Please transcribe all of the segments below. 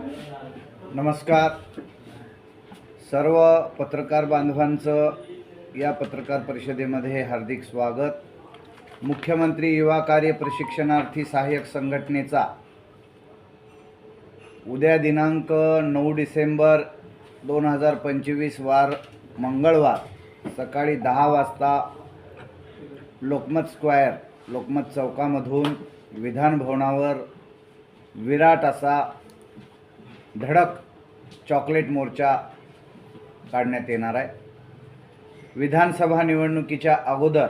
नमस्कार सर्व पत्रकार बांधवांचं या पत्रकार परिषदेमध्ये हार्दिक स्वागत। मुख्यमंत्री युवा कार्य प्रशिक्षणार्थी सहाय्यक संघटनेचा उद्या दिनांक 9 डिसेंबर 2025 वार मंगळवार सकाळी 10 वाजता लोकमत स्क्वेअर लोकमत चौकामधून विधान भवनावर विराट असा धडक चॉकलेट मोर्चा काढण्यात येणार आहे। विधानसभा निवडणुकीच्या अगोदर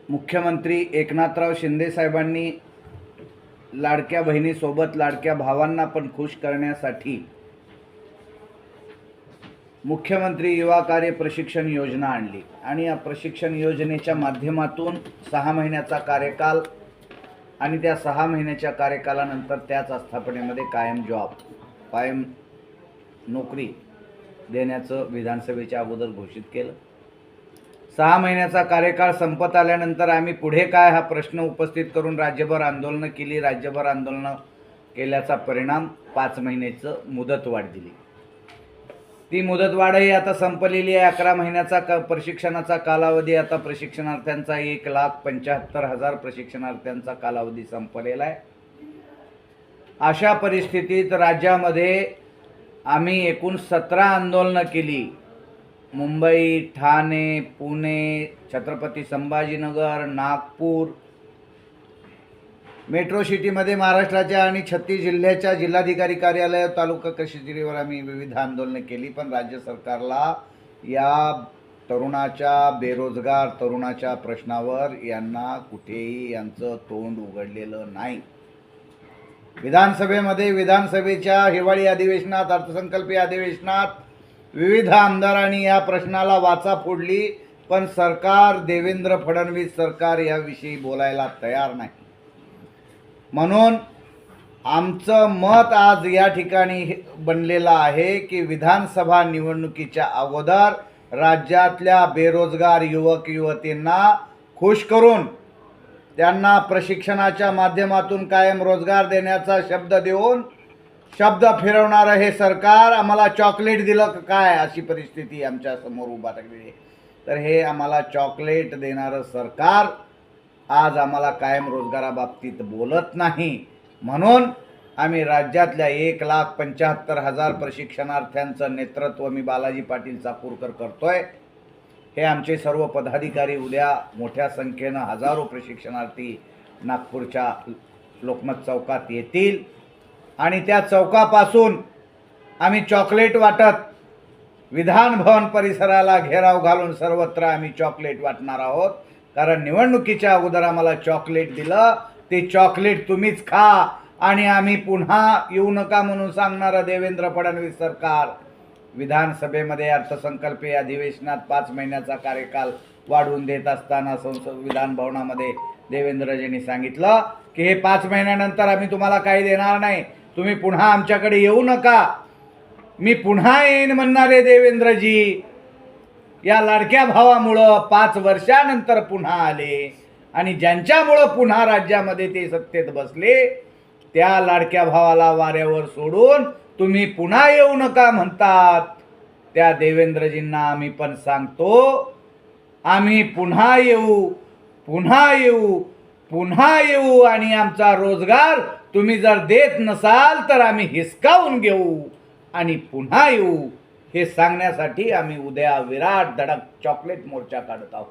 मुख्यमंत्री एकनाथराव शिंदे साहेबांनी लाडक्या बहिणीसोबत लाडक्या भावांना पण खुश करण्यासाठी मुख्यमंत्री युवा कार्य प्रशिक्षण योजना आणली आणि या प्रशिक्षण योजनेच्या माध्यमातून 6 महिन्याचा कार्यकाल आणि त्या 6 महिन्याच्या कार्यकालानंतर त्याच आस्थापनेमध्ये कायम नोकरी देण्याचं विधानसभेच्या अगोदर घोषित केलं। 6 महिन्याचा कार्यकाळ संपत आल्यानंतर आम्ही पुढे काय हा प्रश्न उपस्थित करून राज्यभर आंदोलनं केली। राज्यभर आंदोलनं केल्याचा परिणाम 5 महिन्याचं मुदतवाढ दिली। ती मुदतवाढही आता संपलेली आहे। 11 महिन्याचा प्रशिक्षणाचा कालावधी आता प्रशिक्षणार्थ्यांचा 1,75,000 प्रशिक्षणार्थ्यांचा कालावधी संपलेला आहे। अशा परिस्थितीत राज्यामध्ये आम्ही एकूण 17 आंदोलनं केली। मुंबई, ठाणे, पुणे, छत्रपती संभाजीनगर, नागपूर, मेट्रो सिटीमध्ये महाराष्ट्राच्या आणि 36 जिल्ह्याच्या जिल्हाधिकारी कार्यालय, तालुका कचेरीवर आम्ही विविध आंदोलनं केली। पण राज्य सरकारला या बेरोजगार तरुणाच्या प्रश्नावर यांना कुठेही यांचं तोंड उघडलेलं नाही। विधानसभेच्या हिवाळी अधिवेशनात, अर्थसंकल्पीय अधिवेशनात विविध आमदारांनी या प्रश्नाला वाचा फोडली, पण देवेंद्र फडणवीस सरकार याविषयी बोलायला तयार नाही। म्हणून आमचं मत आज या ठिकाणी बनलेलं आहे की विधानसभा निवडणुकीच्या अगोदर राज्यातल्या बेरोजगार युवक युवतींना खुश करून त्यांना प्रशिक्षणाच्या माध्यमातून कायम रोजगार देण्याचा शब्द देऊन शब्द फिरवणारं हे सरकार आम्हाला चॉकलेट दिलं काय अशी परिस्थिती आमच्या समोर उभा राहिली। तर हे आम्हाला चॉकलेट देणारं सरकार आज आम्हाला कायम रोजगाराबाबतीत बोलत नाही। म्हणून आम्ही राज्यातल्या 1,75,000 प्रशिक्षणार्थ्यांचं नेतृत्व मी बालाजी पाटील चाकूरकर करतोय। हे आमचे सर्व पदाधिकारी उद्या मोठ्या संख्येनं हजारो प्रशिक्षणार्थी नागपूरच्या लोकमत चौकात येतील आणि त्या चौकापासून आम्ही चॉकलेट वाटत विधान भवन परिसराला घेराव घालून सर्वत्र आम्ही चॉकलेट वाटणार आहोत। कारण निवडणुकीच्या अगोदर आम्हाला चॉकलेट दिलं, ते चॉकलेट तुम्हीच खा आणि आम्ही पुन्हा येऊ नका म्हणून सांगणारं देवेंद्र फडणवीस सरकार विधानसभेमध्ये अर्थसंकल्पीय अधिवेशनात 5 महिन्याचा कार्यकाल वाढवून देत असताना विधान भवनामध्ये देवेंद्रजींनी सांगितलं की हे 5 महिन्यानंतर आम्ही तुम्हाला काही देणार नाही, तुम्ही पुन्हा आमच्याकडे येऊ नका। मी पुन्हा येईन म्हणणारे देवेंद्रजी या लाडक्या भावामुळं 5 वर्षानंतर पुन्हा आले आणि ज्यांच्यामुळं पुन्हा राज्यामध्ये ते सत्तेत बसले त्या लाडक्या भावाला वाऱ्यावर सोडून तुम्ही पुन्हा येऊ नका म्हणतात। त्या देवेंद्रजींना आम्ही पण सांगतो, आम्ही पुन्हा येऊ आणि आमचा रोजगार तुम्ही जर देत नसाल तर आम्ही हिसकावून घेऊ आणि पुन्हा येऊ। हे सांगण्यासाठी आम्ही उद्या विराट धडक चॉकलेट मोर्चा काढत आहोत।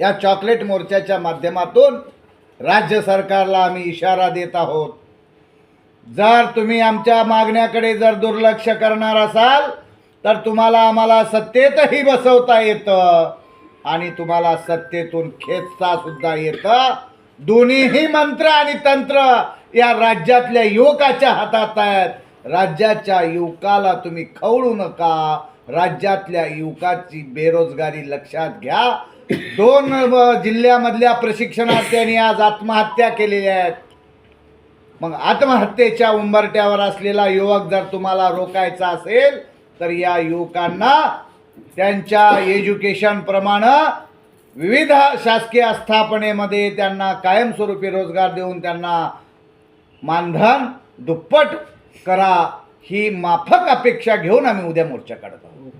या चॉकलेट मोर्चाच्या माध्यमातून राज्य सरकारला आम्ही इशारा देत आहोत, जर तुम्ही आमच्या मागण्याकडे जर दुर्लक्ष करणार असाल तर तुम्हाला आम्हाला सत्तेतही बसवता येतं आणि तुम्हाला सत्तेतून खेचता सुद्धा येतं। दोन्हीही मंत्र आणि तंत्र या राज्यातल्या युवकाच्या हातात आहेत। राज्याच्या युवकाला तुम्ही खवळू नका। राज्यातल्या युवकाची बेरोजगारी लक्षात घ्या। 2 जिल्ह्यामधल्या प्रशिक्षणार्थ्यांनी आज आत्महत्या केलेल्या आहेत। मग आत्महत्येच्या उंबरठ्यावर असलेला युवक जर तुम्हाला रोखायचा असेल तर या युवकांना त्यांच्या एज्युकेशन प्रमाणे विविध शासकीय आस्थापनेमध्ये त्यांना कायमस्वरूपी रोजगार देऊन त्यांना मानधन दुप्पट करा ही माफक अपेक्षा घेऊन आम्ही उद्या मोर्चा काढत आहोत.